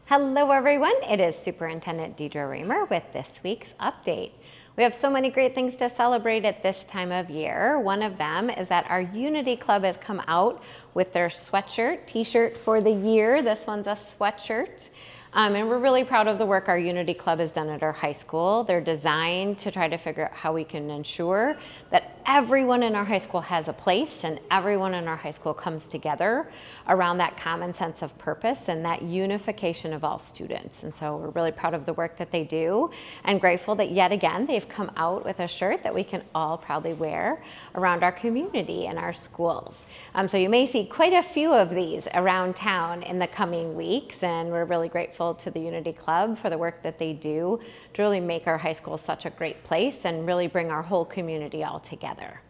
Hello everyone, it is Superintendent Deidre Roemer with this week's update. We have so many great things to celebrate at this time of year. One of them is that our Unity Club has come out with their sweatshirt, t-shirt for the year. This one's a sweatshirt. And we're really proud of the work our Unity Club has done at our high school. They're designed to try to figure out how we can ensure that everyone in our high school has a place and everyone in our high school comes together around that common sense of purpose and that unification of all students. And so we're really proud of the work that they do and grateful that yet again they've come out with a shirt that we can all proudly wear around our community and our schools. So you may see quite a few of these around town in the coming weeks, and we're really grateful to the Unity Club for the work that they do to really make our high school such a great place and really bring our whole community all together.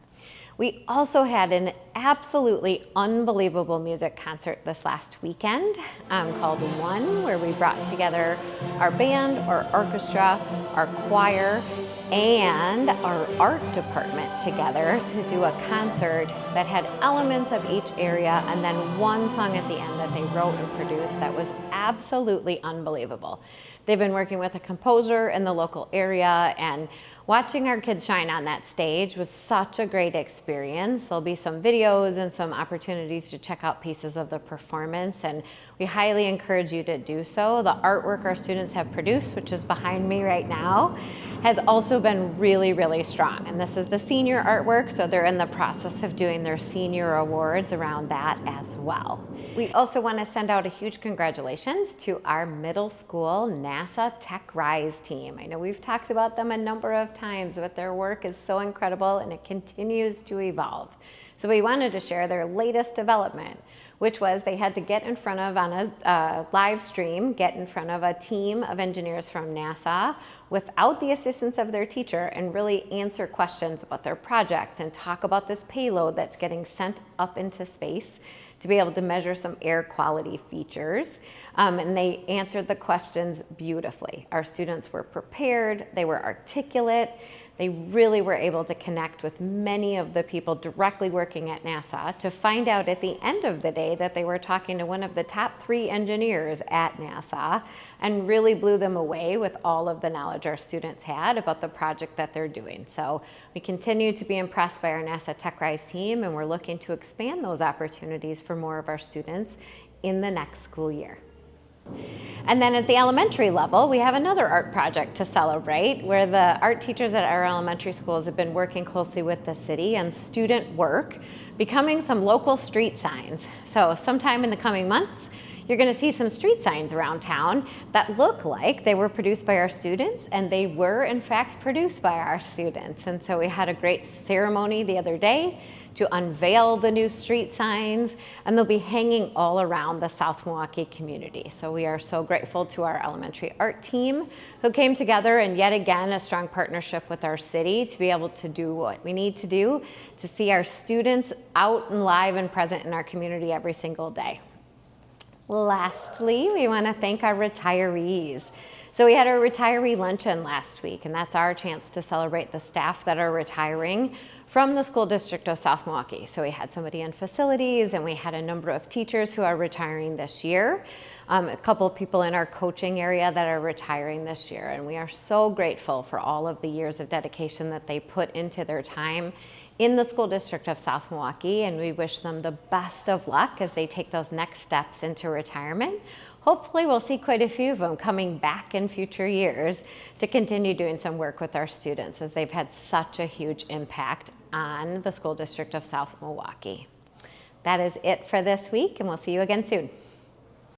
We also had an absolutely unbelievable music concert this last weekend called One, where we brought together our band, our orchestra, our choir, and our art department together to do a concert that had elements of each area and then one song at the end that they wrote and produced that was absolutely unbelievable. They've been working with a composer in the local area, and watching our kids shine on that stage was such a great experience. There'll be some videos and some opportunities to check out pieces of the performance, and we highly encourage you to do so. The artwork our students have produced, which is behind me right now, has also been really, really strong. And this is the senior artwork, so they're in the process of doing their senior awards around that as well. We also want to send out a huge congratulations to our middle school NASA TechRise team. I know we've talked about them a number of times, but their work is so incredible and it continues to evolve. So we wanted to share their latest development, which was they had to get in front of, on a live stream, get in front of a team of engineers from NASA without the assistance of their teacher and really answer questions about their project and talk about this payload that's getting sent up into space to be able to measure some air quality features. And they answered the questions beautifully. Our students were prepared, they were articulate, they really were able to connect with many of the people directly working at NASA to find out at the end of the day that they were talking to one of the top 3 engineers at NASA, and really blew them away with all of the knowledge our students had about the project that they're doing. So we continue to be impressed by our NASA TechRise team, and we're looking to expand those opportunities for more of our students in the next school year. And then at the elementary level, we have another art project to celebrate, where the art teachers at our elementary schools have been working closely with the city and student work, becoming some local street signs. So sometime in the coming months, you're going to see some street signs around town that look like they were produced by our students, and they were in fact produced by our students. And so we had a great ceremony the other day to unveil the new street signs, and they'll be hanging all around the South Milwaukee community. So we are so grateful to our elementary art team who came together, and yet again a strong partnership with our city to be able to do what we need to do to see our students out and live and present in our community every single day. Lastly, we want to thank our retirees. So we had our retiree luncheon last week, and that's our chance to celebrate the staff that are retiring from the school district of South Milwaukee. So we had somebody in facilities, and we had a number of teachers who are retiring this year, a couple of people in our coaching area that are retiring this year. And we are so grateful for all of the years of dedication that they put into their time in the school district of South Milwaukee, and we wish them the best of luck as they take those next steps into retirement. Hopefully we'll see quite a few of them coming back in future years to continue doing some work with our students, as they've had such a huge impact on the school district of South Milwaukee. That is it for this week, and we'll see you again soon.